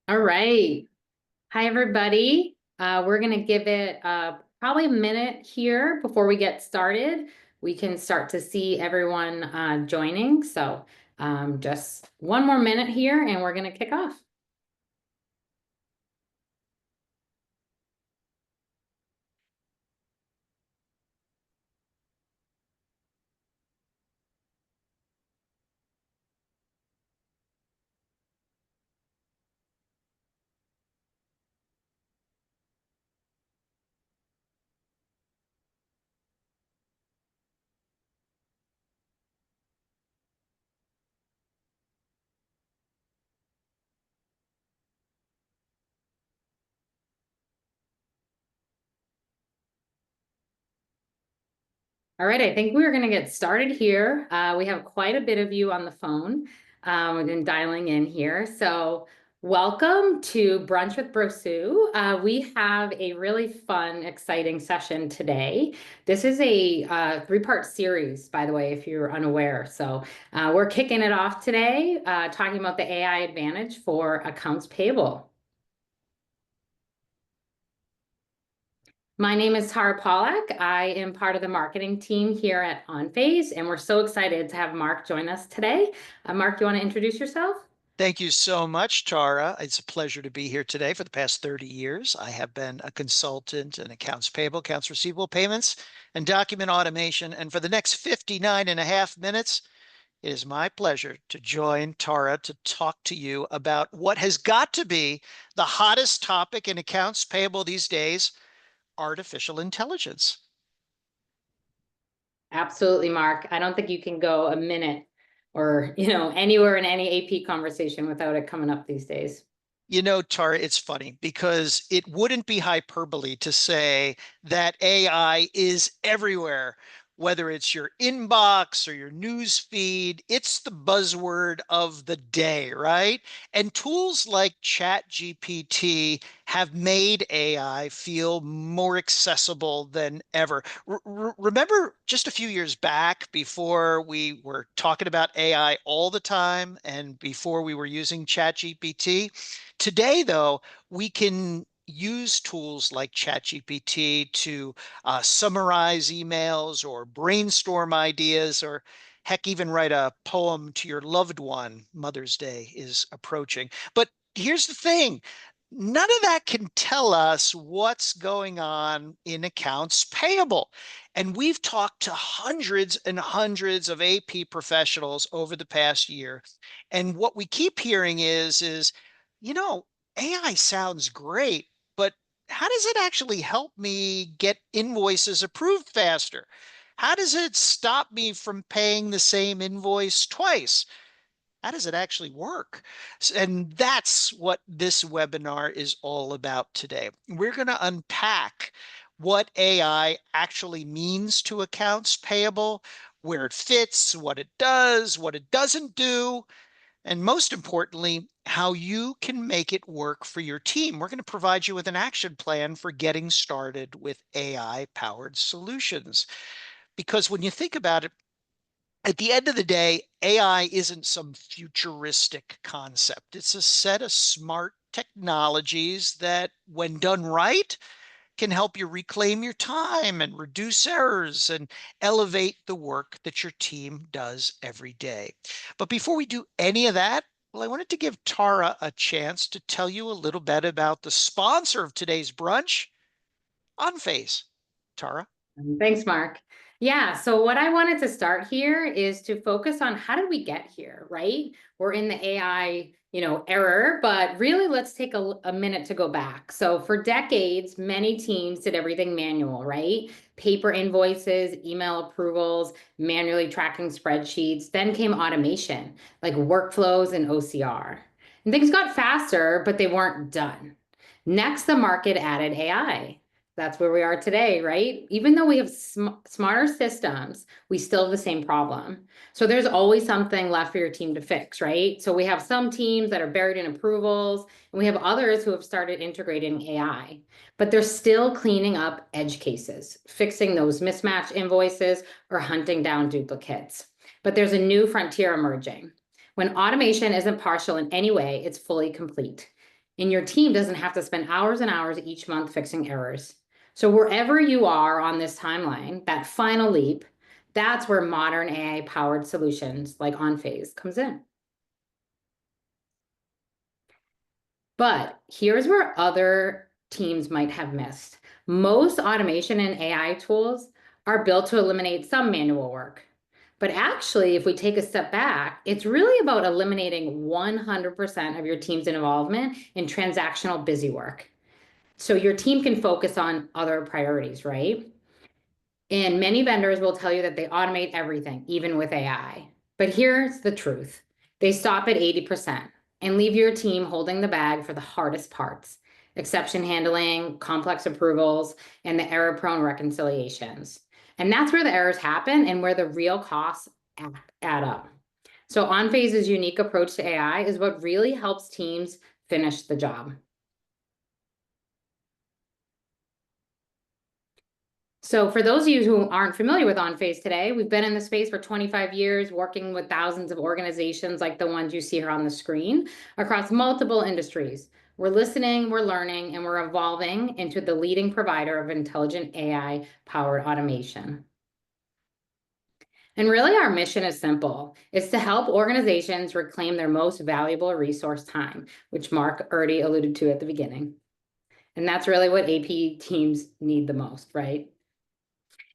All right. Hi, everybody. We're going to give it probably a minute here before we get started. We can start to see everyone joining. So just one more minute here and we're going to kick off. All right, I think we're going to get started here. We have quite a bit of you on the phone and dialing in here. So welcome to Brunch with Brousseau. We have a really fun, exciting session today. This is a three-part series, by the way, if you're unaware. So we're kicking it off today, talking about the AI advantage for accounts payable. My name is Tara Pollack. I am part of the marketing team here at OnPhase, and we're so excited to have Mark join us today. Mark, you want to introduce yourself? Thank you so much, Tara. It's a pleasure to be here today. For the past 30 years, I have been a consultant in accounts payable, accounts receivable payments, and document automation. And for the next 59 and a half minutes, it is my pleasure to join Tara to talk to you about what has got to be the hottest topic in accounts payable these days, artificial intelligence. Absolutely, Mark. I don't think you can go a minute or, anywhere in any AP conversation without it coming up these days. You know, Tara, it's funny because it wouldn't be hyperbole to say that AI is everywhere, whether it's your inbox or your news feed. It's the buzzword of the day, right? And tools like ChatGPT have made AI feel more accessible than ever. Remember just a few years back before we were talking about AI all the time and before we were using ChatGPT? Today, though, we can use tools like ChatGPT to summarize emails or brainstorm ideas or heck, even write a poem to your loved one. Mother's Day is approaching. But here's the thing. None of that can tell us what's going on in accounts payable. And we've talked to hundreds and hundreds of AP professionals over the past year. And what we keep hearing is you know, AI sounds great, but how does it actually help me get invoices approved faster? How does it stop me from paying the same invoice twice? How does it actually work? And that's what this webinar is all about today. We're going to unpack what AI actually means to accounts payable, where it fits, what it does, what it doesn't do, and most importantly, how you can make it work for your team. We're going to provide you with an action plan for getting started with AI-powered solutions. Because when you think about it, at the end of the day, AI isn't some futuristic concept. It's a set of smart technologies that, when done right, can help you reclaim your time and reduce errors and elevate the work that your team does every day. But before we do any of that, well, I wanted to give Tara a chance to tell you a little bit about the sponsor of today's brunch, OnPhase. Tara? Thanks, Mark. Yeah, so what I wanted to start here is to focus on how did we get here, right? We're in the AI, error, but really let's take a minute to go back. So for decades, many teams did everything manual, right? Paper invoices, email approvals, manually tracking spreadsheets. Then came automation, like workflows and OCR. And things got faster, but they weren't done. Next, the market added AI. That's where we are today, right? Even though we have smarter systems, we still have the same problem. So there's always something left for your team to fix, right? So we have some teams that are buried in approvals, and we have others who have started integrating AI, but they're still cleaning up edge cases, fixing those mismatched invoices or hunting down duplicates. But there's a new frontier emerging. When automation isn't partial in any way, it's fully complete. And your team doesn't have to spend hours and hours each month fixing errors. So wherever you are on this timeline, that final leap, that's where modern AI powered solutions like OnPhase comes in. But here's where other teams might have missed. Most automation and AI tools are built to eliminate some manual work. But actually, if we take a step back, it's really about eliminating 100% of your team's involvement in transactional busy work. So your team can focus on other priorities, right? And many vendors will tell you that they automate everything, even with AI. But here's the truth. They stop at 80% and leave your team holding the bag for the hardest parts, exception handling, complex approvals, and the error-prone reconciliations. And that's where the errors happen and where the real costs add up. So OnPhase's unique approach to AI is what really helps teams finish the job. So for those of you who aren't familiar with OnPhase today, we've been in the space for 25 years, working with thousands of organizations like the ones you see here on the screen across multiple industries. We're listening, we're learning, and we're evolving into the leading provider of intelligent AI-powered automation. And really, our mission is simple. It's to help organizations reclaim their most valuable resource time, which Mark already alluded to at the beginning. And that's really what AP teams need the most, right?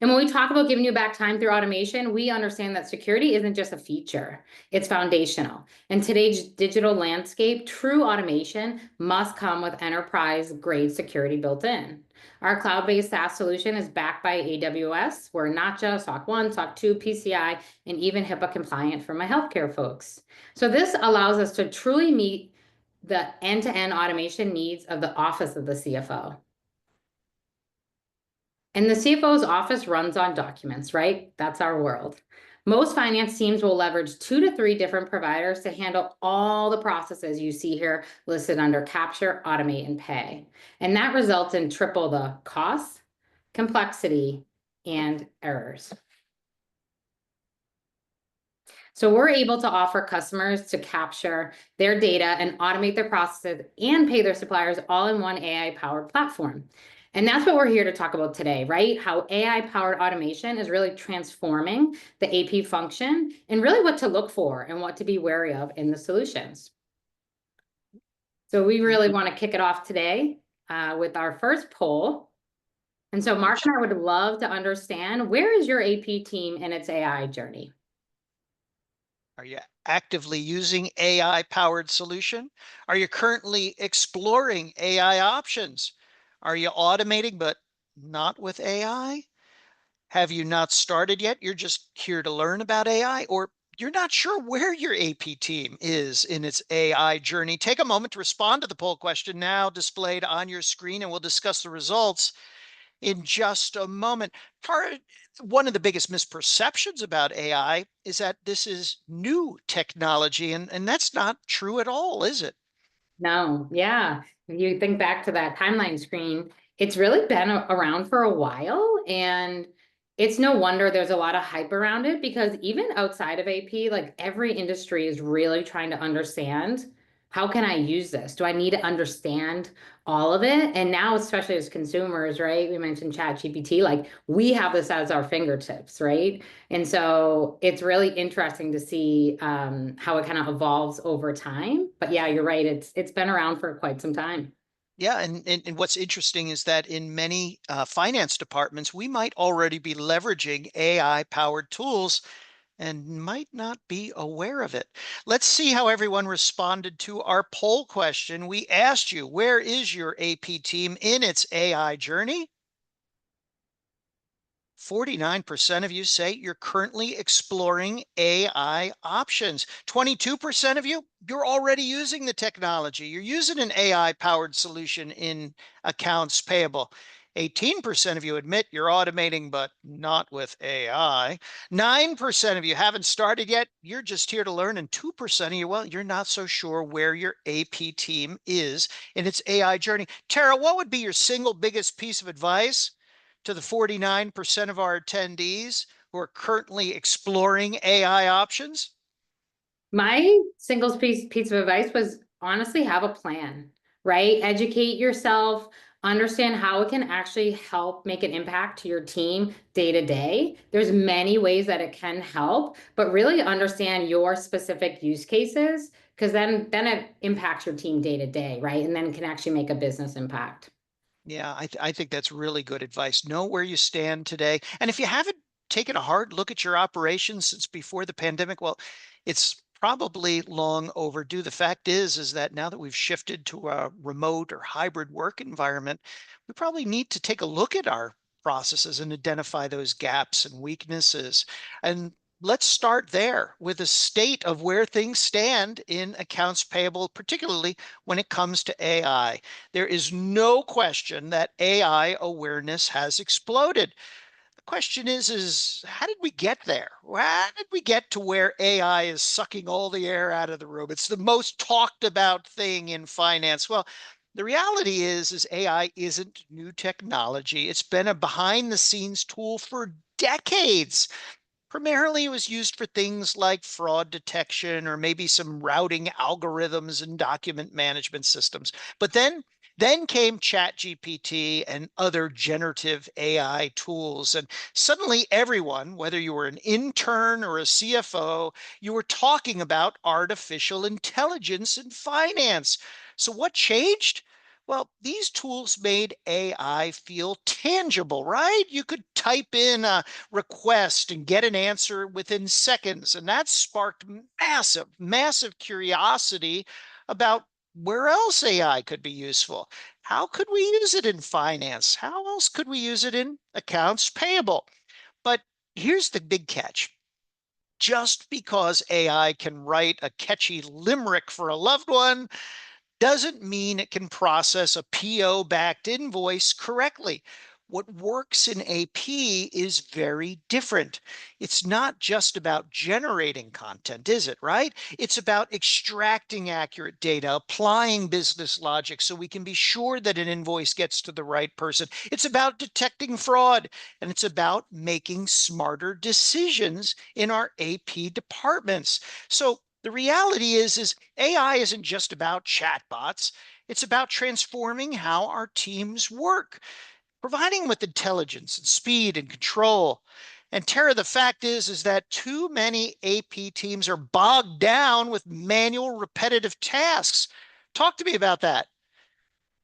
And when we talk about giving you back time through automation, we understand that security isn't just a feature, it's foundational. In today's digital landscape, true automation must come with enterprise-grade security built in. Our cloud-based SaaS solution is backed by AWS. We're not just SOC 1, SOC 2, PCI, and even HIPAA compliant for my healthcare folks. So this allows us to truly meet the end-to-end automation needs of the office of the CFO. And the CFO's office runs on documents, right? That's our world. Most finance teams will leverage 2 to 3 different providers to handle all the processes you see here listed under Capture, Automate, and Pay. And that results in triple the cost, complexity, and errors. So we're able to offer customers to capture their data and automate their processes and pay their suppliers all in one AI-powered platform. And that's what we're here to talk about today, right? How AI-powered automation is really transforming the AP function and really what to look for and what to be wary of in the solutions. So we really want to kick it off today with our first poll. And so Mark and I would love to understand, where is your AP team in its AI journey? Are you actively using AI-powered solution? Are you currently exploring AI options? Are you automating but not with AI? Have you not started yet? You're just here to learn about AI, or you're not sure where your AP team is in its AI journey? Take a moment to respond to the poll question now displayed on your screen, and we'll discuss the results in just a moment. One of the biggest misperceptions about AI is that this is new technology, and that's not true at all, is it? No, yeah. If you think back to that timeline screen, it's really been around for a while, and it's no wonder there's a lot of hype around it, because even outside of AP, like every industry is really trying to understand, how can I use this? Do I need to understand all of it? And now, especially as consumers, right? We mentioned ChatGPT, like we have this as our fingertips, right? And so it's really interesting to see how it kind of evolves over time. But yeah, you're right. It's been around for quite some time. Yeah, and what's interesting is that in many finance departments, we might already be leveraging AI-powered tools and might not be aware of it. Let's see how everyone responded to our poll question. We asked you, where is your AP team in its AI journey? 49% of you say you're currently exploring AI options. 22% of you, you're already using the technology. You're using an AI powered solution in accounts payable. 18% of you admit you're automating, but not with AI. 9% of you haven't started yet. You're just here to learn. And 2% of you, well, you're not so sure where your AP team is in its AI journey. Tara, what would be your single biggest piece of advice to the 49% of our attendees who are currently exploring AI options? My single piece of advice was honestly have a plan, right? Educate yourself, understand how it can actually help make an impact to your team day to day. There's many ways that it can help, but really understand your specific use cases because then it impacts your team day to day, right? And then can actually make a business impact. Yeah, I think that's really good advice. Know where you stand today. And if you haven't taken a hard look at your operations since before the pandemic, well, it's probably long overdue. The fact is that now that we've shifted to a remote or hybrid work environment, we probably need to take a look at our processes and identify those gaps and weaknesses. And let's start there with a state of where things stand in accounts payable, particularly when it comes to AI. There is no question that AI awareness has exploded. The question is how did we get there? How did we get to where AI is sucking all the air out of the room? It's the most talked about thing in finance. Well, the reality is AI isn't new technology. It's been a behind the scenes tool for decades. Primarily, it was used for things like fraud detection or maybe some routing algorithms and document management systems. But then came ChatGPT and other generative AI tools. And suddenly everyone, whether you were an intern or a CFO, you were talking about artificial intelligence in finance. So what changed? Well, these tools made AI feel tangible, right? You could type in a request and get an answer within seconds. And that sparked massive, massive curiosity about where else AI could be useful. How could we use it in finance? How else could we use it in accounts payable? But here's the big catch. Just because AI can write a catchy limerick for a loved one doesn't mean it can process a PO backed invoice correctly. What works in AP is very different. It's not just about generating content, is it, right? It's about extracting accurate data, applying business logic so we can be sure that an invoice gets to the right person. It's about detecting fraud, and it's about making smarter decisions in our AP departments. So the reality is AI isn't just about chatbots. It's about transforming how our teams work, providing with intelligence and speed and control. And Tara, the fact is that too many AP teams are bogged down with manual repetitive tasks. Talk to me about that.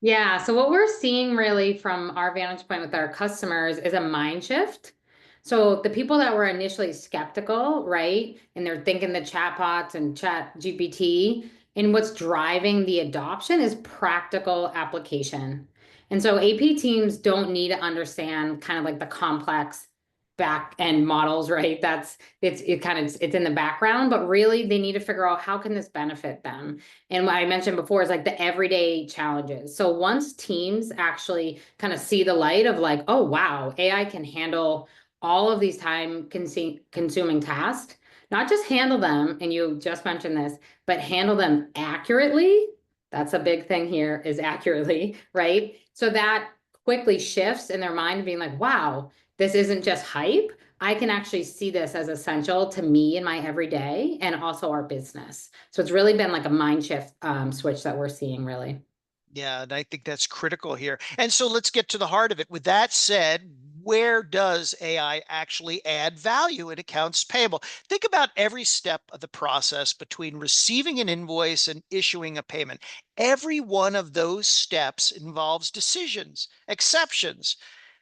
Yeah, so what we're seeing really from our vantage point with our customers is a mind shift. So the people that were initially skeptical, right? And they're thinking the chatbots and chat GPT, and what's driving the adoption is practical application. And so AP teams don't need to understand kind of like the complex back end models, right? It's in the background, but really they need to figure out how can this benefit them. And what I mentioned before is like the everyday challenges. So once teams actually kind of see the light of like, oh, wow, AI can handle all of these consuming tasks, not just handle them, and you just mentioned this, but handle them accurately. That's a big thing here is accurately, right? So that quickly shifts in their mind being like, wow, this isn't just hype. I can actually see this as essential to me in my everyday and also our business. So it's really been like a mind shift switch that we're seeing really. Yeah, and I think that's critical here. And so let's get to the heart of it. With that said, where does AI actually add value in accounts payable? Think about every step of the process between receiving an invoice and issuing a payment. Every one of those steps involves decisions, exceptions,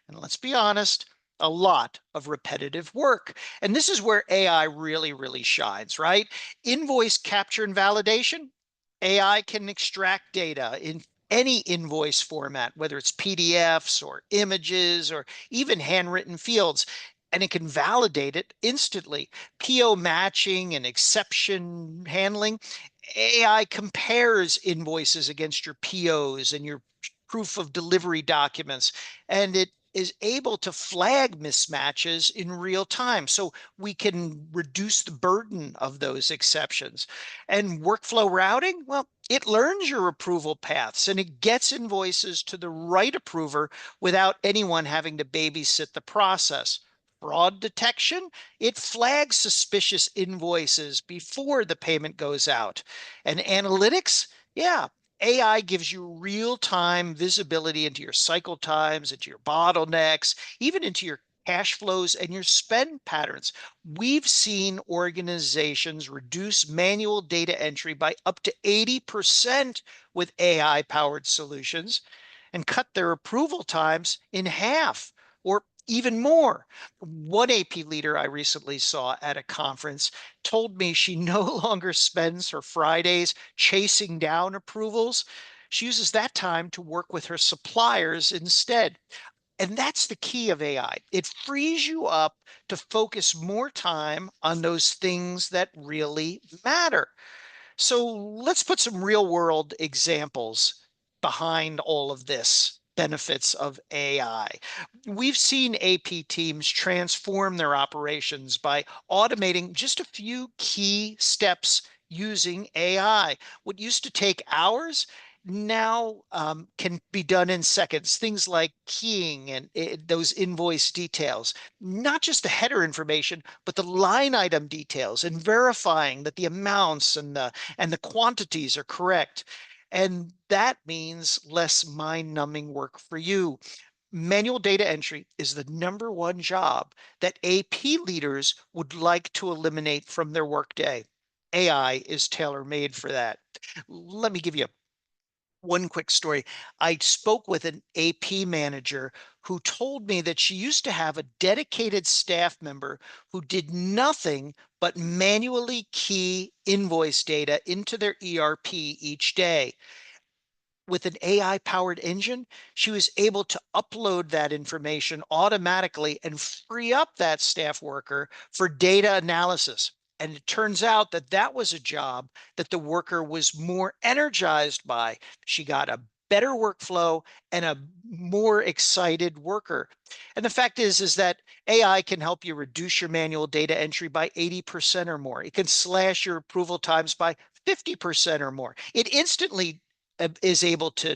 and let's be honest, a lot of repetitive work. And this is where AI really, really shines, right? Invoice capture and validation. AI can extract data in any invoice format, whether it's PDFs or images or even handwritten fields, and it can validate it instantly. PO matching and exception handling. AI compares invoices against your POs and your proof of delivery documents, and it is able to flag mismatches in real time so we can reduce the burden of those exceptions. And workflow routing, well, it learns your approval paths and it gets invoices to the right approver without anyone having to babysit the process. Fraud detection, it flags suspicious invoices before the payment goes out. And analytics, yeah, AI gives you real-time visibility into your cycle times, into your bottlenecks, even into your cash flows and your spend patterns. We've seen organizations reduce manual data entry by up to 80% with AI-powered solutions and cut their approval times in half or even more. One AP leader I recently saw at a conference told me she no longer spends her Fridays chasing down approvals. She uses that time to work with her suppliers instead. And that's the key of AI. It frees you up to focus more time on those things that really matter. So let's put some real world examples behind all of this benefits of AI. We've seen AP teams transform their operations by automating just a few key steps using AI. What used to take hours now can be done in seconds. Things like keying and those invoice details, not just the header information, but the line item details and verifying that the amounts and the quantities are correct. And that means less mind-numbing work for you. Manual data entry is the number one job that AP leaders would like to eliminate from their workday. AI is tailor-made for that. Let me give you one quick story. I spoke with an AP manager who told me that she used to have a dedicated staff member who did nothing but manually key invoice data into their ERP each day. With an AI powered engine, she was able to upload that information automatically and free up that staff worker for data analysis. And it turns out that that was a job that the worker was more energized by. She got a better workflow and a more excited worker. And the fact is that AI can help you reduce your manual data entry by 80% or more. It can slash your approval times by 50% or more. It instantly is able to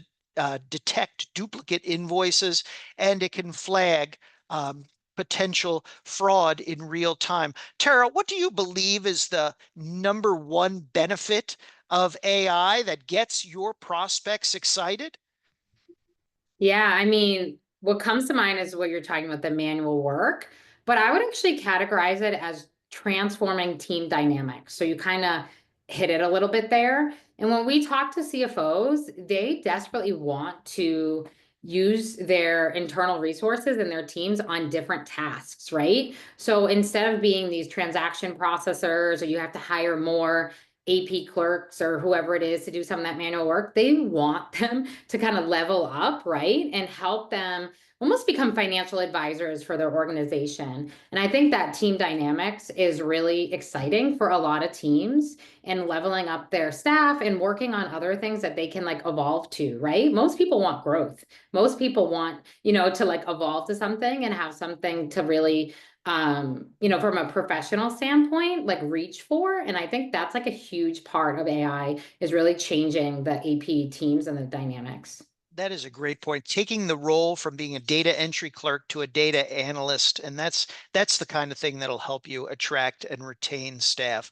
detect duplicate invoices, and it can flag potential fraud in real time. Tara, what do you believe is the number one benefit of AI that gets your prospects excited? Yeah, I mean, what comes to mind is what you're talking about, the manual work, but I would actually categorize it as transforming team dynamics. So you kind of hit it a little bit there. And when we talk to CFOs, they desperately want to use their internal resources and their teams on different tasks, right? So instead of being these transaction processors, or you have to hire more AP clerks or whoever it is to do some of that manual work, they want them to kind of level up, right? And help them almost become financial advisors for their organization. And I think that team dynamics is really exciting for a lot of teams, and leveling up their staff and working on other things that they can like evolve to, right? Most people want growth. Most people want, to like evolve to something and have something to really from a professional standpoint, like reach for. And I think that's like a huge part of AI, is really changing the AP teams and the dynamics. That is a great point. Taking the role from being a data entry clerk to a data analyst, and that's the kind of thing that'll help you attract and retain staff.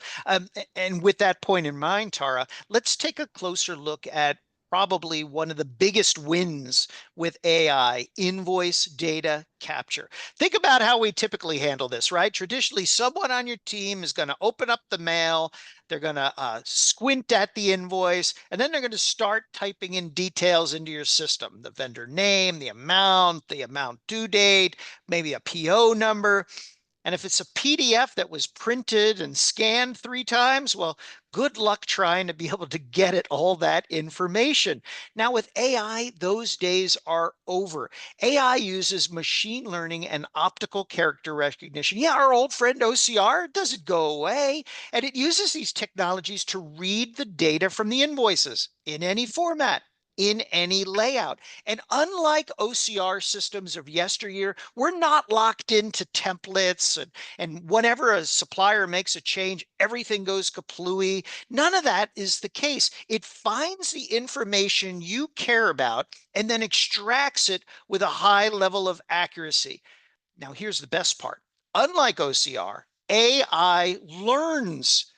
And with that point in mind, Tara, let's take a closer look at probably one of the biggest wins with AI, invoice data capture. Think about how we typically handle this, right? Traditionally, someone on your team is going to open up the mail, they're going to squint at the invoice, and then they're going to start typing in details into your system, the vendor name, the amount due date, maybe a PO number. And if it's a PDF that was printed and scanned 3 times, well, good luck trying to be able to get at all that information. Now, with AI, those days are over. AI uses machine learning and optical character recognition. Yeah, our old friend OCR doesn't go away. And it uses these technologies to read the data from the invoices in any format, in any layout. And unlike OCR systems of yesteryear, we're not locked into templates and whenever a supplier makes a change, everything goes kaplooey. None of that is the case. It finds the information you care about and then extracts it with a high level of accuracy. Now, here's the best part. Unlike OCR, AI learns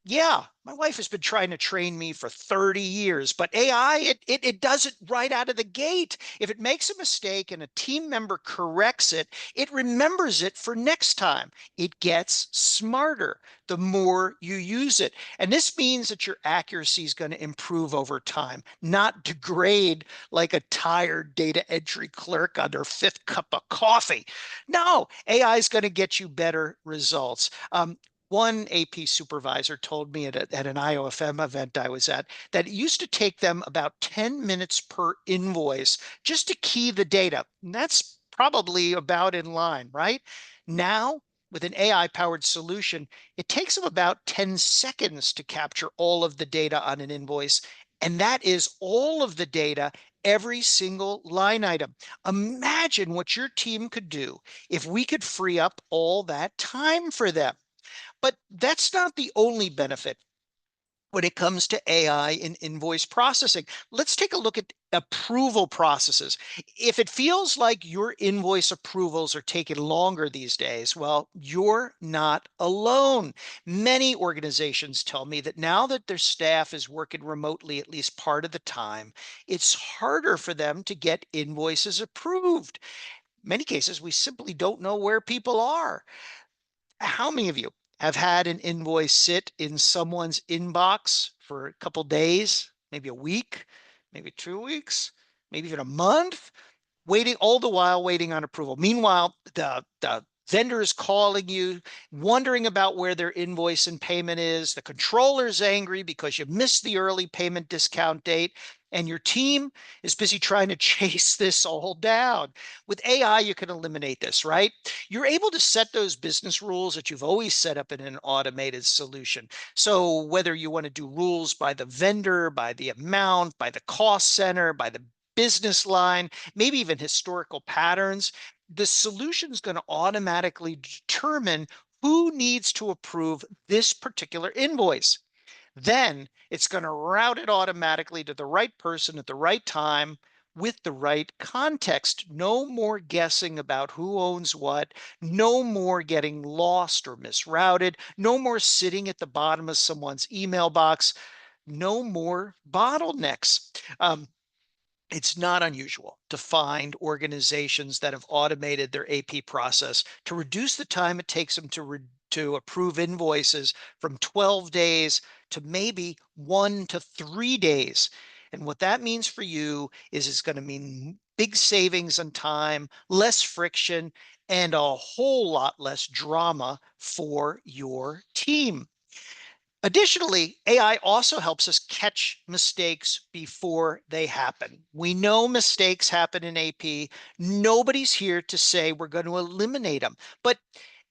Yeah, my wife has been trying to train me for 30 years, but AI, it does it right out of the gate. If it makes a mistake and a team member corrects it, it remembers it for next time. It gets smarter the more you use it. And this means that your accuracy is going to improve over time, not degrade like a tired data entry clerk on their fifth cup of coffee. No, AI is going to get you better results. One AP supervisor told me at an IOFM event I was at that it used to take them about 10 minutes per invoice just to key the data. And that's probably about in line, right? Now, with an AI powered solution, it takes them about 10 seconds to capture all of the data on an invoice. And that is all of the data, every single line item. Imagine what your team could do if we could free up all that time for them. But that's not the only benefit when it comes to AI in invoice processing. Let's take a look at approval processes. If it feels like your invoice approvals are taking longer these days, well, you're not alone. Many organizations tell me that now that their staff is working remotely at least part of the time, it's harder for them to get invoices approved. Many cases, we simply don't know where people are. How many of you have had an invoice sit in someone's inbox for a couple days, maybe a week, maybe 2 weeks, maybe even a month? Waiting all the while waiting on approval. Meanwhile, the vendor is calling you, wondering about where their invoice and payment is. The controller's angry because you missed the early payment discount date, and your team is busy trying to chase this all down. With AI, you can eliminate this, right? You're able to set those business rules that you've always set up in an automated solution. So whether you want to do rules by the vendor, by the amount, by the cost center, by the business line, maybe even historical patterns, the solution is going to automatically determine who needs to approve this particular invoice. Then it's going to route it automatically to the right person at the right time with the right context. No more guessing about who owns what, no more getting lost or misrouted, no more sitting at the bottom of someone's email box, no more bottlenecks. It's not unusual to find organizations that have automated their AP process to reduce the time it takes them to approve invoices from 12 days to maybe 1 to 3 days. And what that means for you is it's going to mean big savings on time, less friction, and a whole lot less drama for your team. Additionally, AI also helps us catch mistakes before they happen. We know mistakes happen in AP. Nobody's here to say we're going to eliminate them. But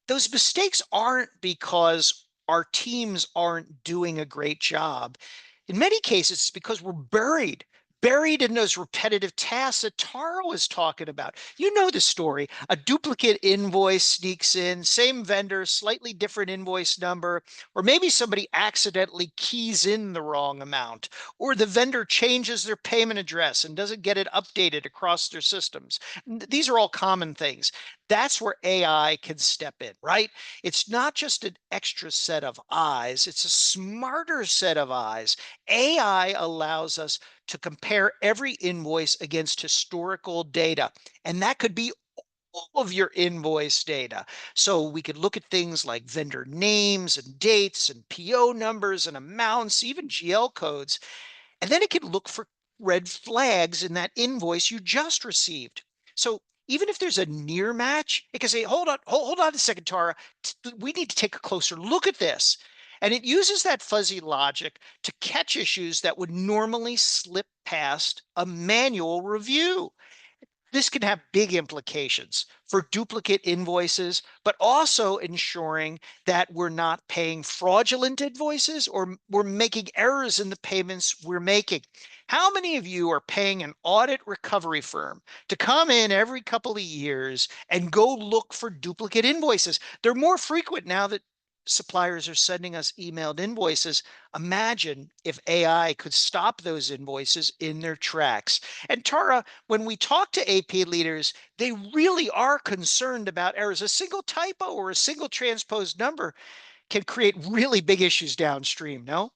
those mistakes aren't because our teams aren't doing a great job. In many cases, it's because we're buried in those repetitive tasks that Tara was talking about. You know the story. A duplicate invoice sneaks in, same vendor, slightly different invoice number, or maybe somebody accidentally keys in the wrong amount, or the vendor changes their payment address and doesn't get it updated across their systems. These are all common things. That's where AI can step in, right? It's not just an extra set of eyes, it's a smarter set of eyes. AI allows us to compare every invoice against historical data, and that could be all of your invoice data. So we could look at things like vendor names and dates and PO numbers and amounts, even GL codes, and then it can look for red flags in that invoice you just received. So even if there's a near match, it can say, hold on a second, Tara. We need to take a closer look at this. And it uses that fuzzy logic to catch issues that would normally slip past a manual review. This can have big implications for duplicate invoices, but also ensuring that we're not paying fraudulent invoices or we're making errors in the payments we're making. How many of you are paying an audit recovery firm to come in every couple of years and go look for duplicate invoices? They're more frequent now that suppliers are sending us emailed invoices. Imagine if AI could stop those invoices in their tracks. And Tara, when we talk to AP leaders, they really are concerned about errors. A single typo or a single transposed number can create really big issues downstream, no?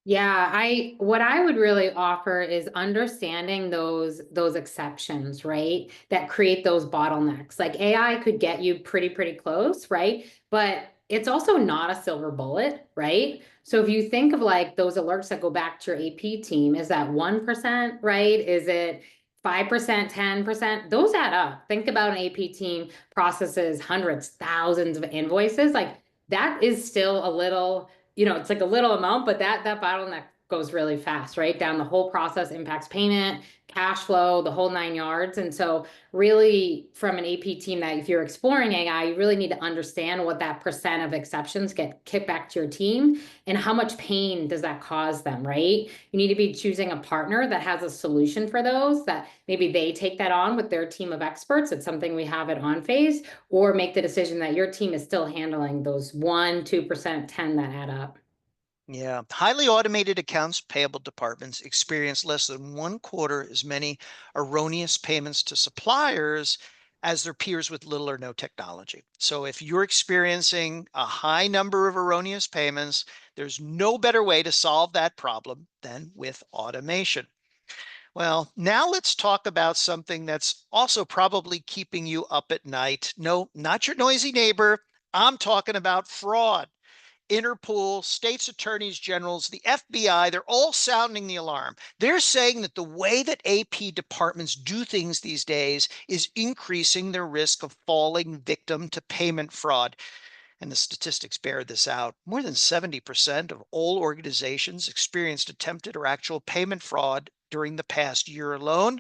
Yeah, what I would really offer is understanding those exceptions, right? That create those bottlenecks. Like AI could get you pretty close, right? But it's also not a silver bullet, right? So if you think of like those alerts that go back to your AP team, is that 1%, right? Is it 5%, 10%? Those add up. Think about an AP team processes hundreds, thousands of invoices. Like that is still a little, it's like a little amount, but that bottleneck goes really fast, right? Down the whole process impacts payment, cash flow, the whole 9 yards. And so really from an AP team that if you're exploring AI, you really need to understand what that percent of exceptions get kicked back to your team and how much pain does that cause them, right? You need to be choosing a partner that has a solution for those, that maybe they take that on with their team of experts. It's something we have at OnPhase, or make the decision that your team is still handling those 1, 2%, 10 that add up. Yeah, highly automated accounts payable departments experience less than one quarter as many erroneous payments to suppliers as their peers with little or no technology. So if you're experiencing a high number of erroneous payments, there's no better way to solve that problem than with automation. Well, now let's talk about something that's also probably keeping you up at night. No, not your noisy neighbor. I'm talking about fraud. Interpol, states attorneys generals, the FBI, they're all sounding the alarm. They're saying that the way that AP departments do things these days is increasing their risk of falling victim to payment fraud. And the statistics bear this out. More than 70% of all organizations experienced attempted or actual payment fraud during the past year alone.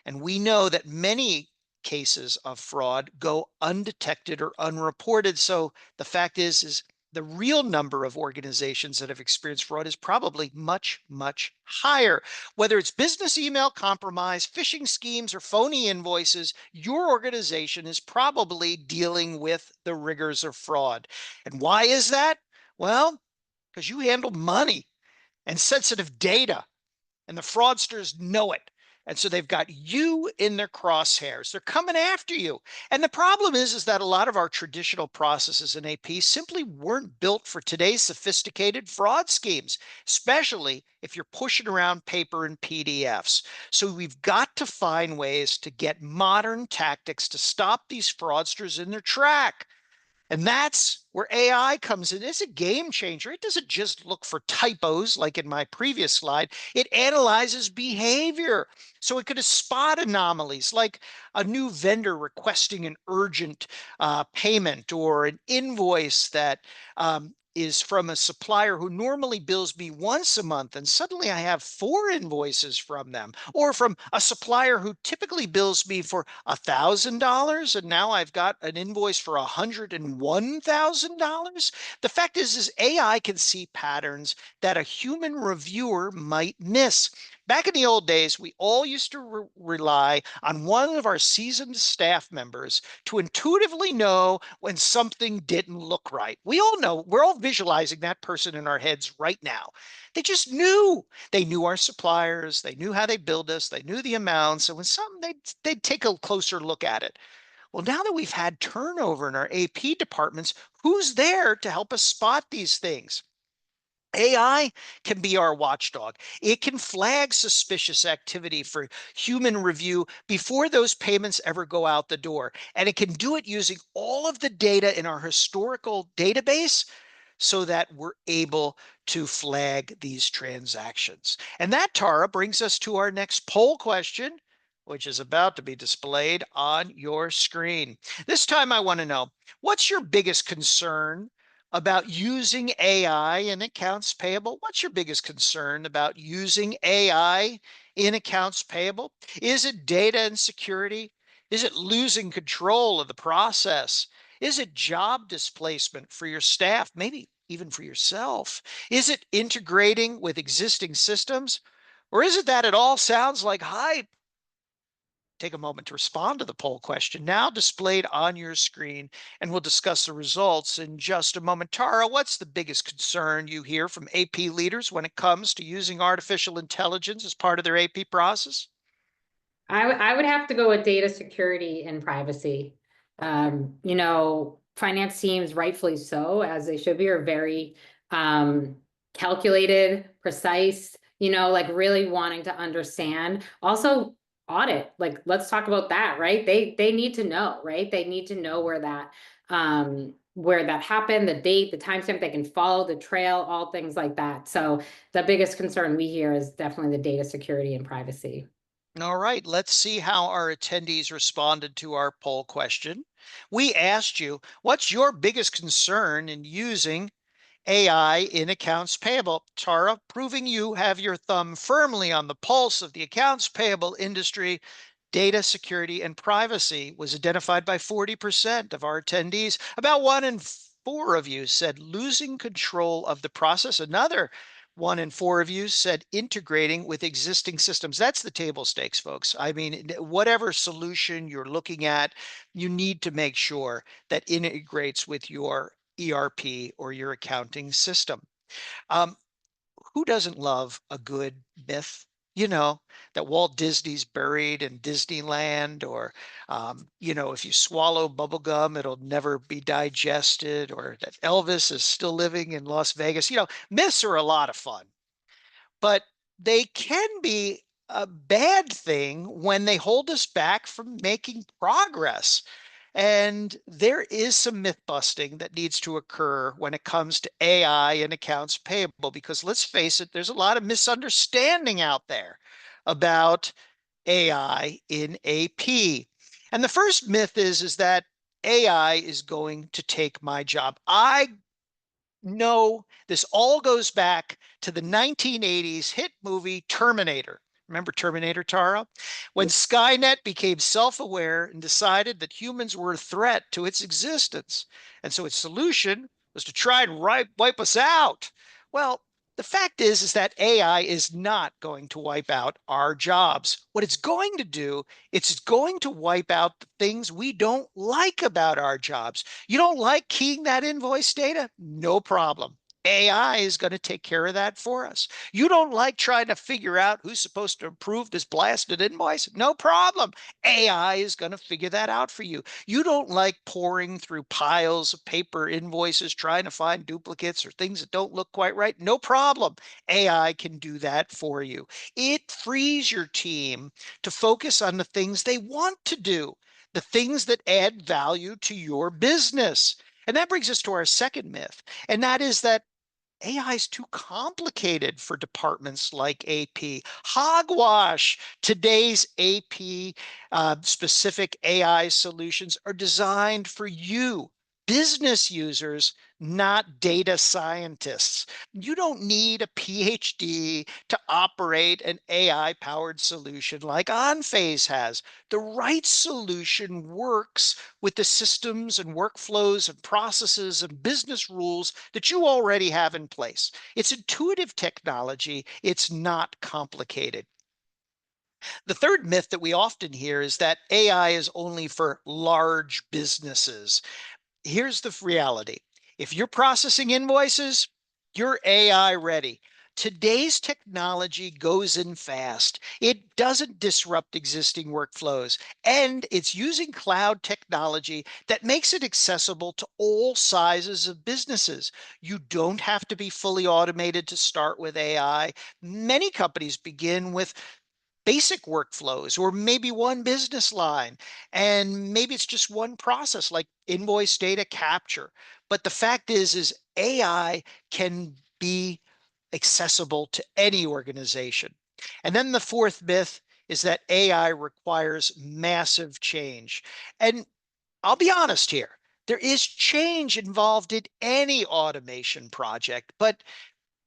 And we know that many cases of fraud go undetected or unreported. So the fact is the real number of organizations that have experienced fraud is probably much higher. Whether it's business email compromise, phishing schemes, or phony invoices, your organization is probably dealing with the rigors of fraud. And why is that? Well, because you handle money and sensitive data, and the fraudsters know it. And so they've got you in their crosshairs. They're coming after you. And the problem is that a lot of our traditional processes in AP simply weren't built for today's sophisticated fraud schemes, especially if you're pushing around paper and PDFs. So we've got to find ways to get modern tactics to stop these fraudsters in their track. And that's where AI comes in. It's a game changer. It doesn't just look for typos like in my previous slide. It analyzes behavior. So it could spot anomalies like a new vendor requesting an urgent payment, or an invoice that is from a supplier who normally bills me once a month, and suddenly I have 4 invoices from them, or from a supplier who typically bills me for $1,000, and now I've got an invoice for $101,000. The fact is AI can see patterns that a human reviewer might miss. Back in the old days, we all used to rely on one of our seasoned staff members to intuitively know when something didn't look right. We all know, we're all visualizing that person in our heads right now. They just knew. They knew our suppliers, they knew how they billed us, they knew the amounts, and when something, they'd take a closer look at it. Well, now that we've had turnover in our AP departments, who's there to help us spot these things? AI can be our watchdog. It can flag suspicious activity for human review before those payments ever go out the door. And it can do it using all of the data in our historical database so that we're able to flag these transactions. And that, Tara, brings us to our next poll question, which is about to be displayed on your screen. This time I want to know, what's your biggest concern about using AI in accounts payable? What's your biggest concern about using AI in accounts payable? Is it data and security? Is it losing control of the process? Is it job displacement for your staff, maybe even for yourself? Is it integrating with existing systems? Or is it that it all sounds like hype? Take a moment to respond to the poll question now displayed on your screen, and we'll discuss the results in just a moment. Tara, what's the biggest concern you hear from AP leaders when it comes to using artificial intelligence as part of their AP process? I would have to go with data security and privacy. finance teams, rightfully so, as they should be, are very um, calculated, precise, like really wanting to understand. Also, audit, like let's talk about that, right? They need to know, right? They need to know where that happened, the date, the timestamp, they can follow the trail, all things like that. So the biggest concern we hear is definitely the data security and privacy. All right, let's see how our attendees responded to our poll question. We asked you, what's your biggest concern in using AI in accounts payable? Tara, proving you have your thumb firmly on the pulse of the accounts payable industry, data security and privacy was identified by 40% of our attendees. About 1 in 4 of you said losing control of the process. Another 1 in 4 of you said integrating with existing systems. That's the table stakes, folks. I mean, whatever solution you're looking at, you need to make sure that integrates with your ERP or your accounting system. Um, who doesn't love a good myth? You know, that Walt Disney's buried in Disneyland, or, if you swallow bubble gum, it'll never be digested, or that Elvis is still living in Las Vegas. Myths are a lot of fun, but they can be a bad thing when they hold us back from making progress. And there is some myth busting that needs to occur when it comes to AI and accounts payable, because let's face it, there's a lot of misunderstanding out there about AI in AP. And the first myth is that AI is going to take my job. I know this all goes back to the 1980s hit movie Terminator. Remember Terminator, Tara? When Skynet became self-aware and decided that humans were a threat to its existence. And so its solution was to try and wipe us out. Well, the fact is that AI is not going to wipe out our jobs. What it's going to do, it's going to wipe out the things we don't like about our jobs. You don't like keying that invoice data? No problem. AI is going to take care of that for us. You don't like trying to figure out who's supposed to approve this blasted invoice? No problem. AI is going to figure that out for you. You don't like pouring through piles of paper invoices trying to find duplicates or things that don't look quite right? No problem. AI can do that for you. It frees your team to focus on the things they want to do, the things that add value to your business. And that brings us to our second myth, and that is that AI is too complicated for departments like AP. Hogwash. Today's AP specific AI solutions are designed for you, business users, not data scientists. You don't need a PhD to operate an AI powered solution like OnPhase has. The right solution works with the systems and workflows and processes and business rules that you already have in place. It's intuitive technology. It's not complicated. The third myth that we often hear is that AI is only for large businesses. Here's the reality. If you're processing invoices, you're AI ready. Today's technology goes in fast. It doesn't disrupt existing workflows, and it's using cloud technology that makes it accessible to all sizes of businesses. You don't have to be fully automated to start with AI. Many companies begin with basic workflows or maybe one business line, and maybe it's just one process like invoice data capture. But the fact is AI can be accessible to any organization. And then the fourth myth is that AI requires massive change. And I'll be honest here, there is change involved in any automation project, but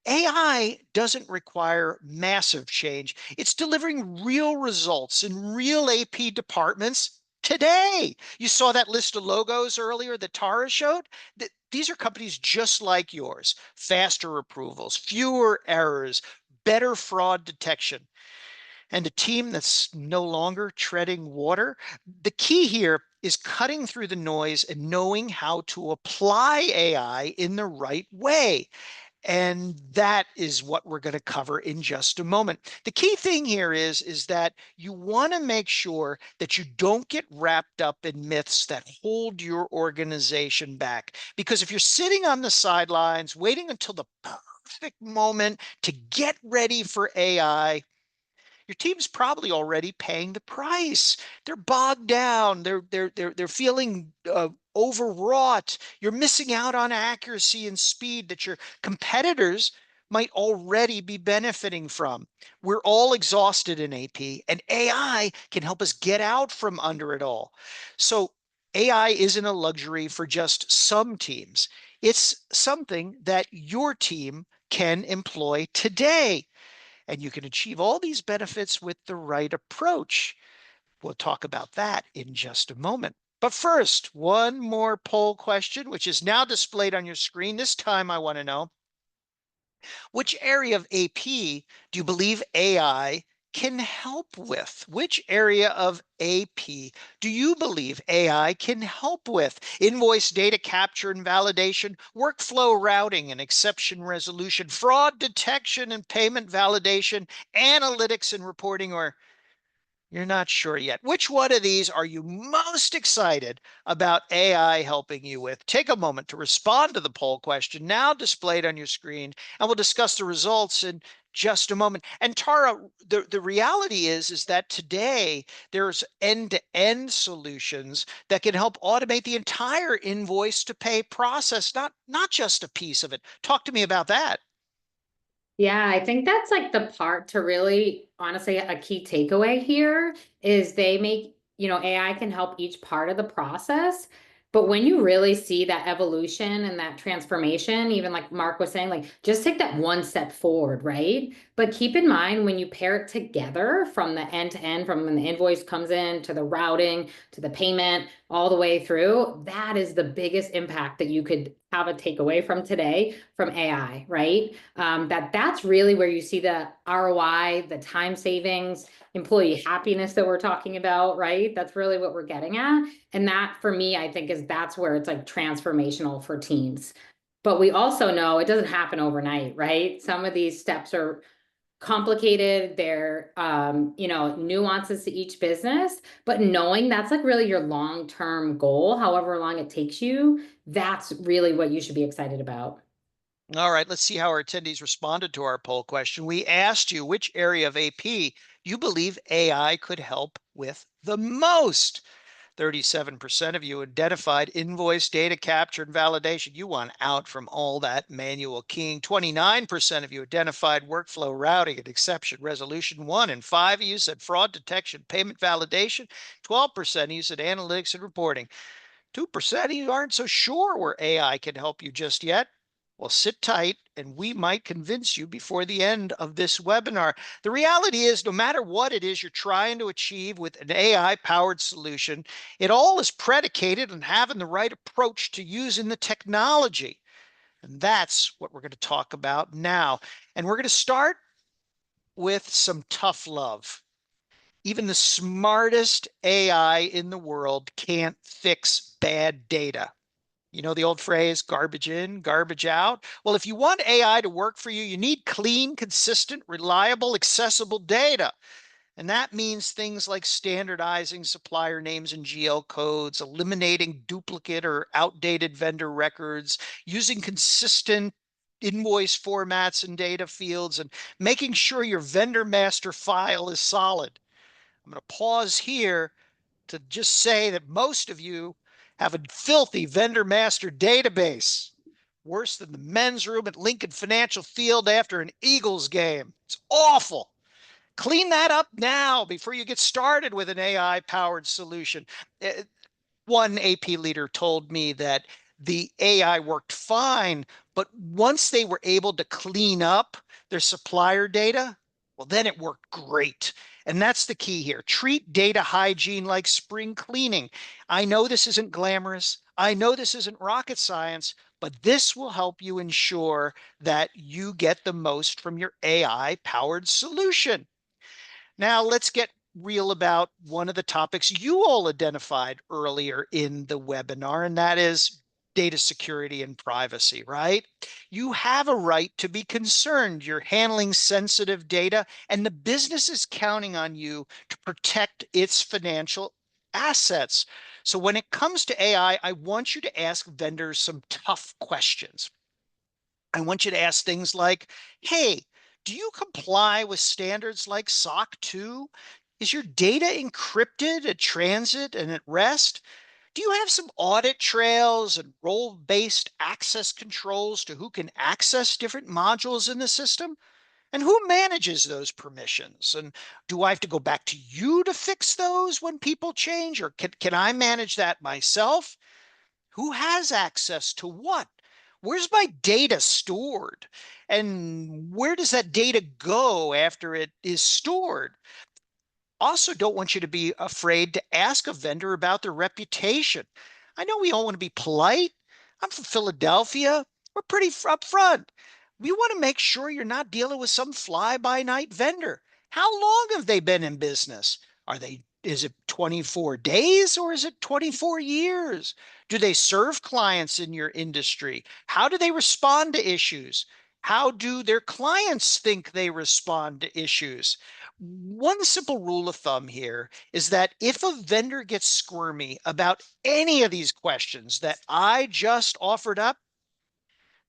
AI doesn't require massive change. It's delivering real results in real AP departments today. You saw that list of logos earlier that Tara showed. These are companies just like yours. Faster approvals, fewer errors, better fraud detection, and a team that's no longer treading water. The key here is cutting through the noise and knowing how to apply AI in the right way. And that is what we're going to cover in just a moment. The key thing here is that you want to make sure that you don't get wrapped up in myths that hold your organization back. Because if you're sitting on the sidelines waiting until the perfect moment to get ready for AI, your team's probably already paying the price. They're bogged down. They're feeling overwrought. You're missing out on accuracy and speed that your competitors might already be benefiting from. We're all exhausted in AP, and AI can help us get out from under it all. So AI isn't a luxury for just some teams. It's something that your team can employ today. And you can achieve all these benefits with the right approach. We'll talk about that in just a moment. But first, one more poll question, which is now displayed on your screen. This time I want to know, which area of AP do you believe AI can help with? Which area of AP do you believe AI can help with? Invoice data capture and validation, workflow routing and exception resolution, fraud detection and payment validation, analytics and reporting, or you're not sure yet. Which one of these are you most excited about AI helping you with? Take a moment to respond to the poll question now displayed on your screen, and we'll discuss the results in just a moment. And Tara, the reality is that today there's end-to-end solutions that can help automate the entire invoice to pay process, not just a piece of it. Talk to me about that. Yeah, I think that's like the part to really, honestly, a key takeaway here is they make, AI can help each part of the process. But when you really see that evolution and that transformation, even like Mark was saying, like just take that one step forward, right? But keep in mind when you pair it together from the end to end, from when the invoice comes in to the routing to the payment, all the way through, that is the biggest impact that you could have a takeaway from today from AI, right? That's really where you see the ROI, the time savings, employee happiness that we're talking about, right? That's really what we're getting at. And that for me, I think that's where it's like transformational for teams. But we also know it doesn't happen overnight, right? Some of these steps are complicated. They're nuances to each business, but knowing that's like really your long-term goal, however long it takes you, that's really what you should be excited about. All right, let's see how our attendees responded to our poll question. We asked you which area of AP you believe AI could help with the most. 37% of you identified invoice data capture and validation. You want out from all that manual keying. 29% of you identified workflow routing and exception resolution. 1 in 5 of you said fraud detection, payment validation. 12% of you said analytics and reporting. 2% of you aren't so sure where AI can help you just yet. Well, sit tight and we might convince you before the end of this webinar. The reality is, no matter what it is you're trying to achieve with an AI powered solution, it all is predicated on having the right approach to using the technology. And that's what we're going to talk about now. And we're going to start with some tough love. Even the smartest AI in the world can't fix bad data. You know the old phrase, garbage in, garbage out? Well, if you want AI to work for you, you need clean, consistent, reliable, accessible data. And that means things like standardizing supplier names and GL codes, eliminating duplicate or outdated vendor records, using consistent invoice formats and data fields, and making sure your vendor master file is solid. I'm going to pause here to just say that most of you have a filthy vendor master database, worse than the men's room at Lincoln Financial Field after an Eagles game. It's awful. Clean that up now before you get started with an AI powered solution. One AP leader told me that the AI worked fine, but once they were able to clean up their supplier data, well, then it worked great. And that's the key here. Treat data hygiene like spring cleaning. I know this isn't glamorous. I know this isn't rocket science, but this will help you ensure that you get the most from your AI powered solution. Now, let's get real about one of the topics you all identified earlier in the webinar, and that is data security and privacy, right? You have a right to be concerned. You're handling sensitive data, and the business is counting on you to protect its financial assets. So when it comes to AI, I want you to ask vendors some tough questions. I want you to ask things like, hey, do you comply with standards like SOC 2? Is your data encrypted at transit and at rest? Do you have some audit trails and role-based access controls to who can access different modules in the system? And who manages those permissions? And do I have to go back to you to fix those when people change? Or can I manage that myself? Who has access to what? Where's my data stored? And where does that data go after it is stored? Also, don't want you to be afraid to ask a vendor about their reputation. I know we all want to be polite. I'm from Philadelphia. We're pretty upfront. We want to make sure you're not dealing with some fly-by-night vendor. How long have they been in business? Is it 24 days or is it 24 years? Do they serve clients in your industry? How do they respond to issues? How do their clients think they respond to issues? One simple rule of thumb here is that if a vendor gets squirmy about any of these questions that I just offered up,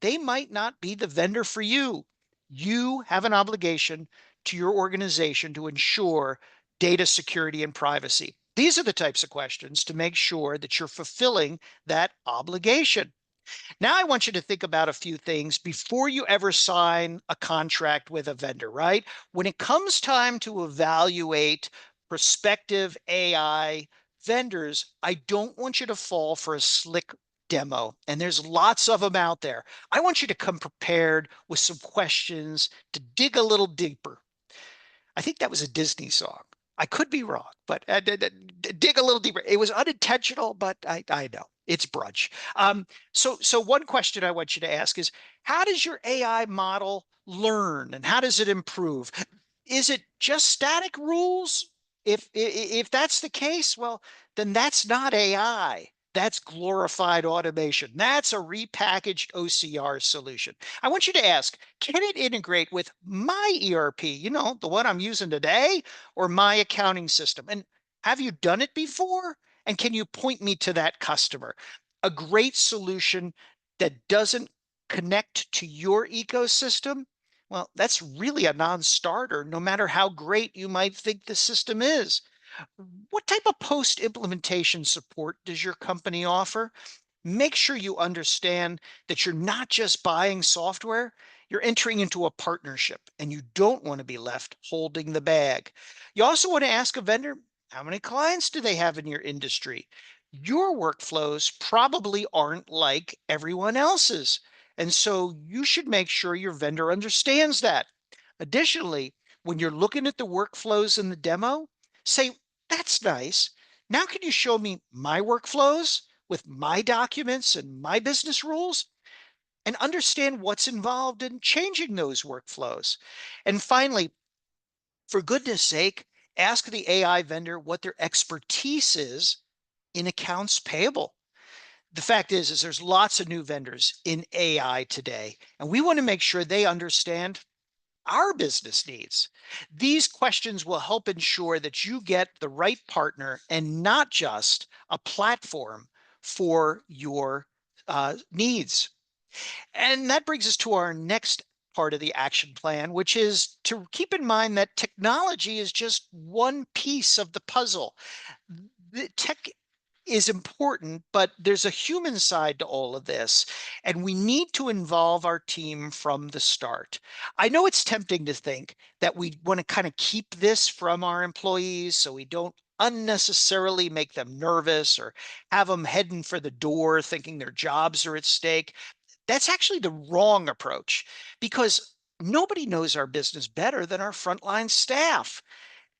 they might not be the vendor for you. You have an obligation to your organization to ensure data security and privacy. These are the types of questions to make sure that you're fulfilling that obligation. Now, I want you to think about a few things before you ever sign a contract with a vendor, right? When it comes time to evaluate prospective AI vendors, I don't want you to fall for a slick demo. And there's lots of them out there. I want you to come prepared with some questions to dig a little deeper. I think that was a Disney song. I could be wrong, but dig a little deeper. It was unintentional, but I know it's brunch. So one question I want you to ask is, how does your AI model learn and how does it improve? Is it just static rules? If that's the case, well, then that's not AI. That's glorified automation. That's a repackaged OCR solution. I want you to ask, can it integrate with my ERP, the one I'm using today, or my accounting system? And have you done it before? And can you point me to that customer? A great solution that doesn't connect to your ecosystem, well, that's really a non-starter, no matter how great you might think the system is. What type of post-implementation support does your company offer? Make sure you understand that you're not just buying software, you're entering into a partnership and you don't want to be left holding the bag. You also want to ask a vendor, how many clients do they have in your industry? Your workflows probably aren't like everyone else's. And so you should make sure your vendor understands that. Additionally, when you're looking at the workflows in the demo, say, that's nice. Now, can you show me my workflows with my documents and my business rules and understand what's involved in changing those workflows? And finally, for goodness sake, ask the AI vendor what their expertise is in accounts payable. The fact is there's lots of new vendors in AI today, and we want to make sure they understand our business needs. These questions will help ensure that you get the right partner and not just a platform for your needs. And that brings us to our next part of the action plan, which is to keep in mind that technology is just one piece of the puzzle. The tech is important, but there's a human side to all of this, and we need to involve our team from the start. I know it's tempting to think that we want to kind of keep this from our employees so we don't unnecessarily make them nervous or have them heading for the door thinking their jobs are at stake. That's actually the wrong approach because nobody knows our business better than our frontline staff.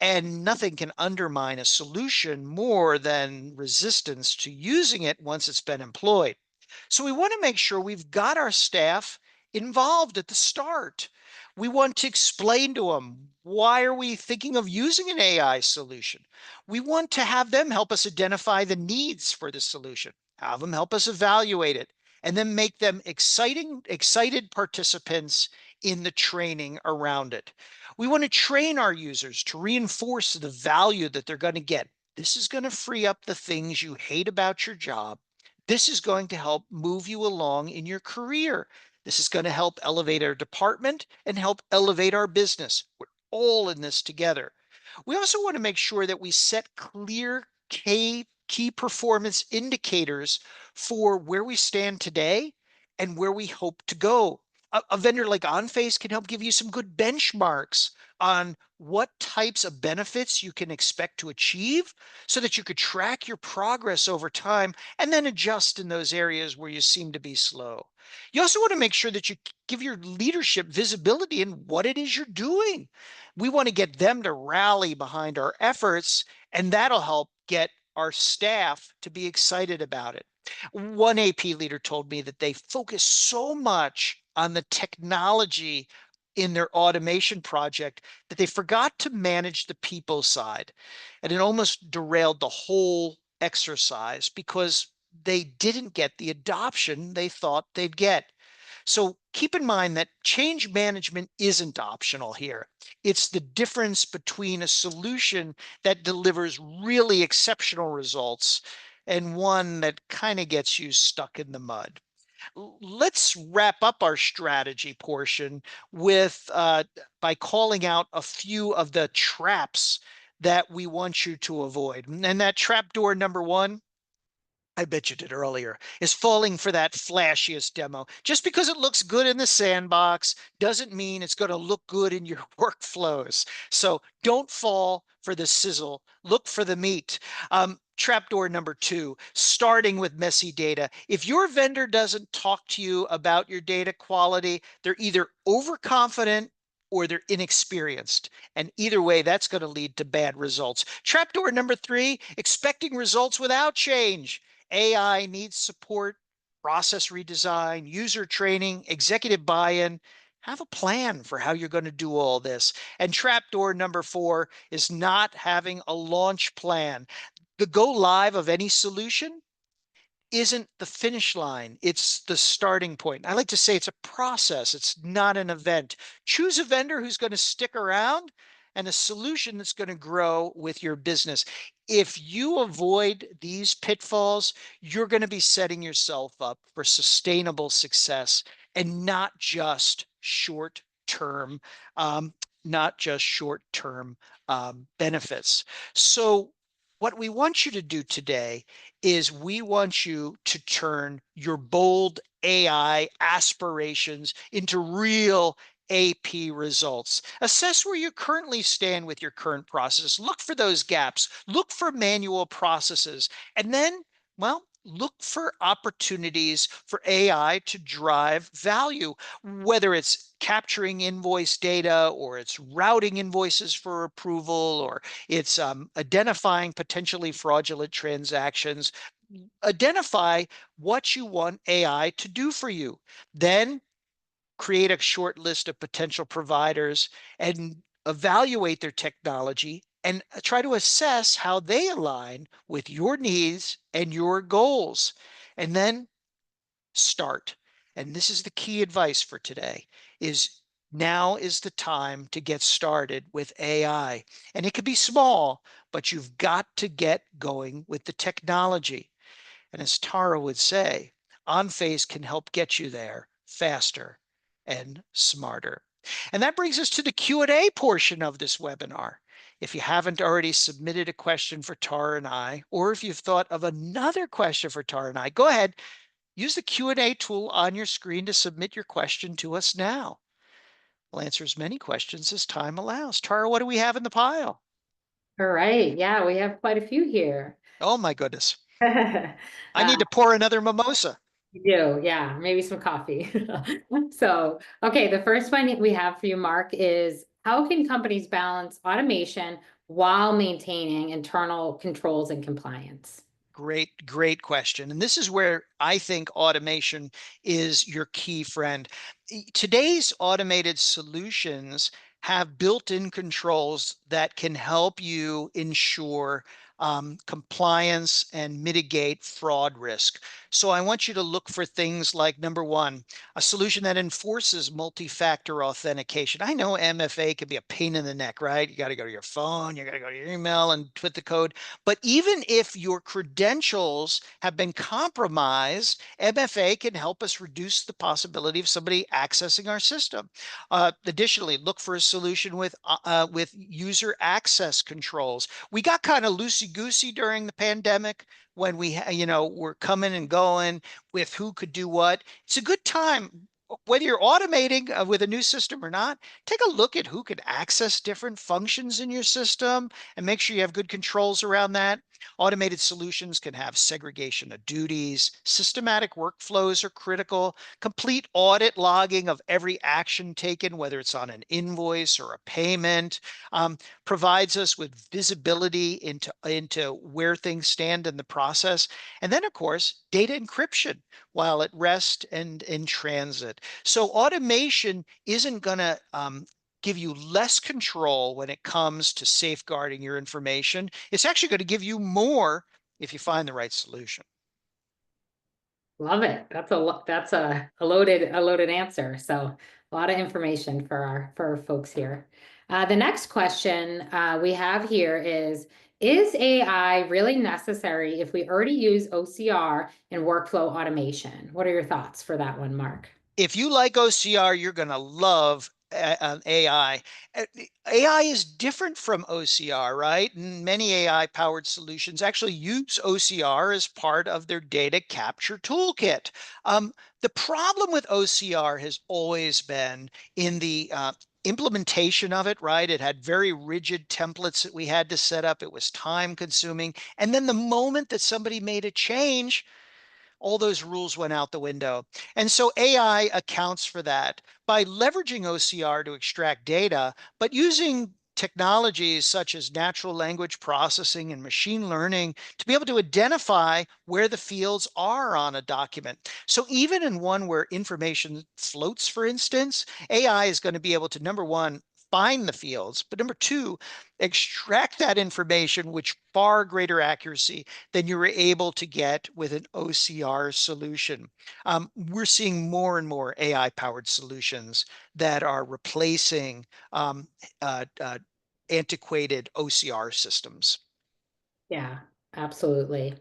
And nothing can undermine a solution more than resistance to using it once it's been employed. So we want to make sure we've got our staff involved at the start. We want to explain to them, why are we thinking of using an AI solution? We want to have them help us identify the needs for the solution. have them help us evaluate it, and then make them excited participants in the training around it. We want to train our users to reinforce the value that they're going to get. This is going to free up the things you hate about your job. This is going to help move you along in your career. This is going to help elevate our department and help elevate our business. We're all in this together. We also want to make sure that we set clear key performance indicators for where we stand today and where we hope to go. A vendor like OnFace can help give you some good benchmarks on what types of benefits you can expect to achieve so that you could track your progress over time and then adjust in those areas where you seem to be slow. You also want to make sure that you give your leadership visibility in what it is you're doing. We want to get them to rally behind our efforts, and that'll help get our staff to be excited about it. One AP leader told me that they focus so much on the technology in their automation project that they forgot to manage the people side. And it almost derailed the whole exercise because they didn't get the adoption they thought they'd get. So keep in mind that change management isn't optional here. It's the difference between a solution that delivers really exceptional results and one that kind of gets you stuck in the mud. Let's wrap up our strategy portion with by calling out a few of the traps that we want you to avoid. And that trap door number one, I bet you did earlier, is falling for that flashiest demo. Just because it looks good in the sandbox doesn't mean it's going to look good in your workflows. So don't fall for the sizzle. Look for the meat. Trapdoor number two, starting with messy data. If your vendor doesn't talk to you about your data quality, they're either overconfident or they're inexperienced. And either way, that's going to lead to bad results. Trapdoor number three, expecting results without change. AI needs support, process redesign, user training, executive buy-in. Have a plan for how you're going to do all this. And trapdoor number four is not having a launch plan. The go live of any solution isn't the finish line, it's the starting point. I like to say it's a process, it's not an event. Choose a vendor who's going to stick around and a solution that's going to grow with your business. If you avoid these pitfalls, you're going to be setting yourself up for sustainable success and um, not just short-term benefits. So what we want you to do today is we want you to turn your bold AI aspirations into real AP results. Assess where you currently stand with your current process. Look for those gaps. Look for manual processes. And then, well, look for opportunities for AI to drive value, whether it's capturing invoice data or it's routing invoices for approval or it's identifying potentially fraudulent transactions. Identify what you want AI to do for you. Then create a short list of potential providers and evaluate their technology and try to assess how they align with your needs and your goals. And then start. And this is the key advice for today is now is the time to get started with AI. And it could be small, but you've got to get going with the technology. And as Tara would say, OnFace can help get you there faster and smarter. And that brings us to the Q&A portion of this webinar. If you haven't already submitted a question for Tara and I, or if you've thought of another question for Tara and I, go ahead, use the Q&A tool on your screen to submit your question to us now. We'll answer as many questions as time allows. Tara, what do we have in the pile? All right. Yeah, we have quite a few here. Oh my goodness. I Uh, need to pour another mimosa. you do, yeah, maybe some coffee. So, okay, the first one we have for you, Mark, is how can companies balance automation while maintaining internal controls and compliance? Great question. And this is where I think automation is your key friend. Today's automated solutions have built-in controls that can help you ensure compliance, and mitigate fraud risk. So I want you to look for things like, number one, a solution that enforces multi-factor authentication. I know MFA can be a pain in the neck, right? You got to go to your phone, you got to go to your email and put the code. But even if your credentials have been compromised, MFA can help us reduce the possibility of somebody accessing our system. Additionally, look for a solution with user access controls. We got kind of loosey-goosey during the pandemic when we're coming and going with who could do what. It's a good time, whether you're automating with a new system or not, take a look at who can access different functions in your system and make sure you have good controls around that. Automated solutions can have segregation of duties. Systematic workflows are critical. Complete audit logging of every action taken, whether it's on an invoice or a payment, provides us with visibility into where things stand in the process. And then, of course, data encryption while at rest and in transit. So automation isn't going to give you less control when it comes to safeguarding your information. It's actually going to give you more if you find the right solution. Love it. That's a loaded answer. So a lot of information for our folks here. The next question we have here is AI really necessary if we already use OCR and workflow automation? What are your thoughts for that one, Mark? If you like OCR, you're going to love AI. AI is different from OCR, right? And many AI powered solutions actually use OCR as part of their data capture toolkit. The problem with OCR has always been in the implementation of it, right? It had very rigid templates that we had to set up. It was time consuming. And then the moment that somebody made a change, all those rules went out the window. And so AI accounts for that by leveraging OCR to extract data, but using technologies such as natural language processing and machine learning to be able to identify where the fields are on a document. So even in one where information floats, for instance, AI is going to be able to, number one, find the fields, but number two, extract that information with far greater accuracy than you were able to get with an OCR solution. We're seeing more and more AI-powered solutions that are replacing uh, uh, antiquated OCR systems. Yeah, absolutely.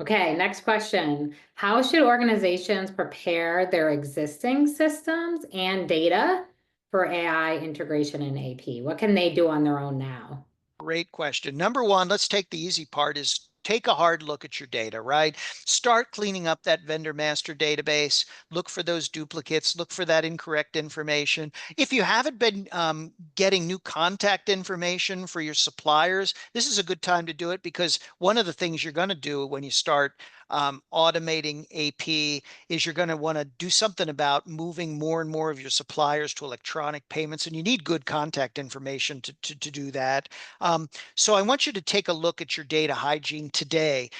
Okay, next question. How should organizations prepare their existing systems and data for AI integration in AP? What can they do on their own now? Great question. Number one, let's take the easy part is take a hard look at your data, right? Start cleaning up that vendor master database. Look for those duplicates. Look for that incorrect information. If you haven't been getting new contact information for your suppliers, this is a good time to do it because one of the things you're going to do when you start automating AP is you're going to want to do something about moving more and more of your suppliers to electronic payments, and you need good contact information to do that. So I want you to take a look at your data hygiene today.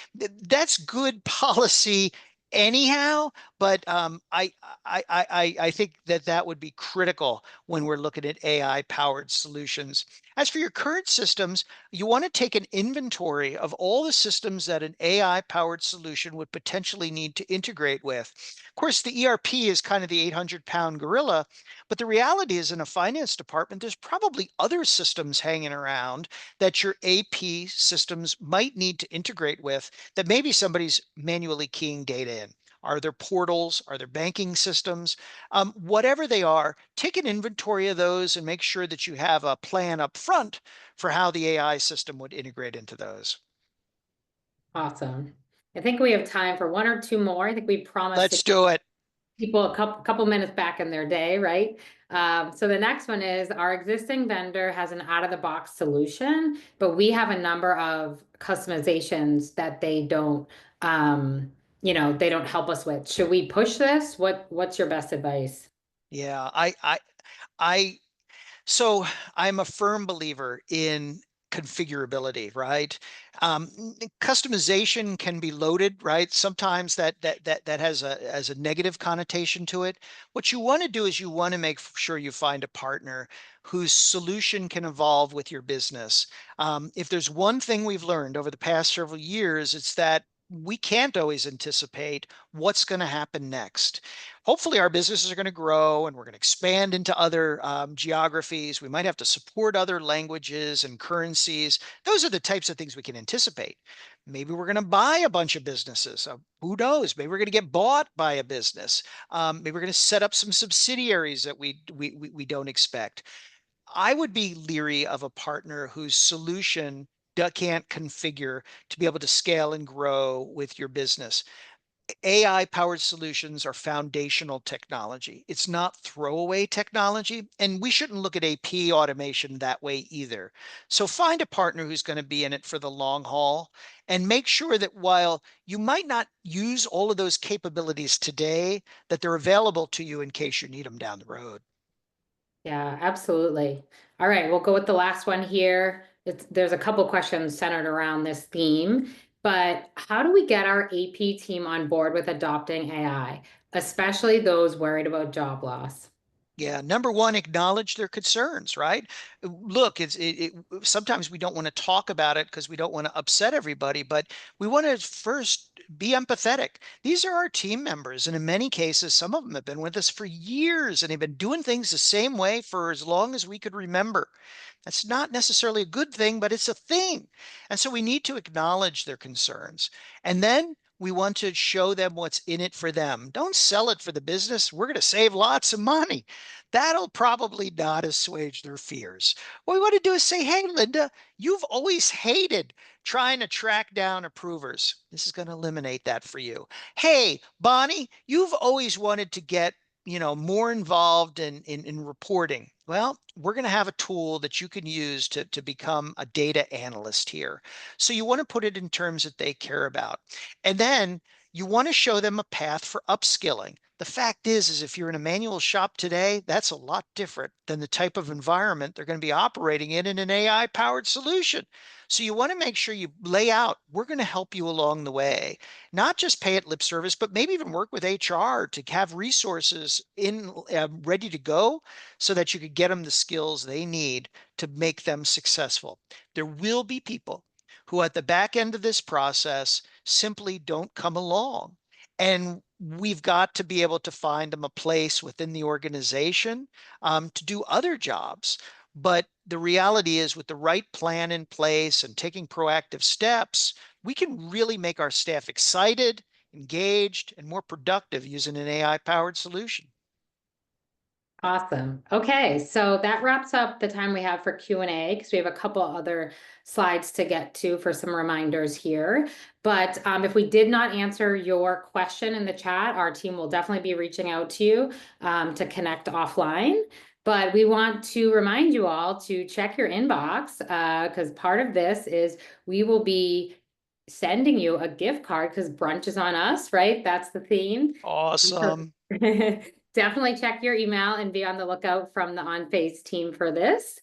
That's good policy anyhow, but I think that would be critical when we're looking at AI powered solutions. As for your current systems, you want to take an inventory of all the systems that an AI powered solution would potentially need to integrate with. Of course, the ERP is kind of the 800-pound gorilla, but the reality is in a finance department, there's probably other systems hanging around that your AP systems might need to integrate with that maybe somebody's manually keying data in. Are there portals? Are there banking systems? Whatever they are, take an inventory of those and make sure that you have a plan up front for how the AI system would integrate into those. Awesome. I think we have time for one or two more. I think we promised to Let's do it. people a couple minutes back in their day, right? So the next one is our existing vendor has an out-of-the-box solution, but we have a number of customizations that they don't, they don't help us with. Should we push this? What's your best advice? Yeah, I so I'm a firm believer in configurability, right? Customization can be loaded, right? Sometimes that has a negative connotation to it. What you want to do is you want to make sure you find a partner whose solution can evolve with your business. If there's one thing we've learned over the past several years, it's that we can't always anticipate what's going to happen next. Hopefully, our businesses are going to grow and we're going to expand into other geographies. We might have to support other languages and currencies. Those are the types of things we can anticipate. Maybe we're going to buy a bunch of businesses. Who knows? Maybe we're going to get bought by a business. Maybe we're going to set up some subsidiaries that we don't expect. I would be leery of a partner whose solution can't configure to be able to scale and grow with your business. AI powered solutions are foundational technology. It's not throwaway technology. And we shouldn't look at AP automation that way either. So find a partner who's going to be in it for the long haul and make sure that while you might not use all of those capabilities today, that they're available to you in case you need them down the road. Yeah, absolutely. All right, we'll go with the last one here. There's a couple questions centered around this theme, but how do we get our AP team on board with adopting AI, especially those worried about job loss? Yeah, number one, acknowledge their concerns, right? Look, sometimes we don't want to talk about it because we don't want to upset everybody, but we want to first be empathetic. These are our team members, and in many cases, some of them have been with us for years and they've been doing things the same way for as long as we could remember. That's not necessarily a good thing, but it's a thing. And so we need to acknowledge their concerns. And then we want to show them what's in it for them. Don't sell it for the business. We're going to save lots of money. That'll probably not assuage their fears. What we want to do is say, hey, Linda, you've always hated trying to track down approvers. This is going to eliminate that for you. Hey, Bonnie, you've always wanted to get more involved in reporting. Well, we're going to have a tool that you can use to become a data analyst here. So you want to put it in terms that they care about. And then you want to show them a path for upskilling. The fact is if you're in a manual shop today, that's a lot different than the type of environment they're going to be operating in an AI powered solution. So you want to make sure you lay out, we're going to help you along the way, not just pay it lip service, but maybe even work with HR to have resources in ready to go so that you could get them the skills they need to make them successful. There will be people who at the back end of this process simply don't come along. And we've got to be able to find them a place within the organization to do other jobs. But the reality is, with the right plan in place and taking proactive steps, we can really make our staff excited, engaged, and more productive using an AI powered solution. Awesome. Okay, so that wraps up the time we have for Q&A because we have a couple other slides to get to for some reminders here. But if we did not answer your question in the chat, our team will definitely be reaching out to you to connect offline. But we want to remind you all to check your inbox because part of this is we will be sending you a gift card because brunch is on us, right? That's the theme. Awesome. Definitely check your email and be on the lookout from the OnPhase team for this.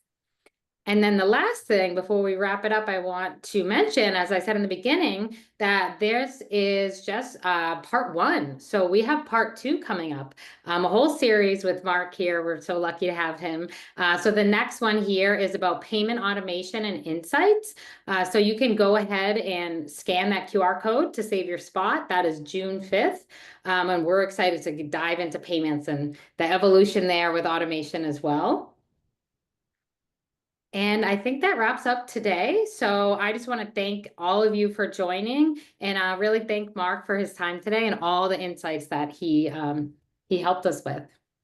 And then the last thing before we wrap it up, I want to mention, as I said in the beginning, that this is just part one. So we have part two coming up, a whole series with Mark here. We're so lucky to have him. So the next one here is about payment automation and insights. So you can go ahead and scan that QR code to save your spot. That is June 5th. And we're excited to dive into payments and the evolution there with automation as well. And I think that wraps up today. So I just want to thank all of you for joining and really thank Mark for his time today and all the insights that he helped us with.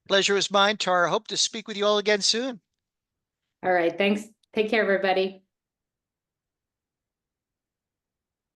Pleasure is mine, Tara. Hope to speak with you all again soon. All right, thanks. Take care, everybody.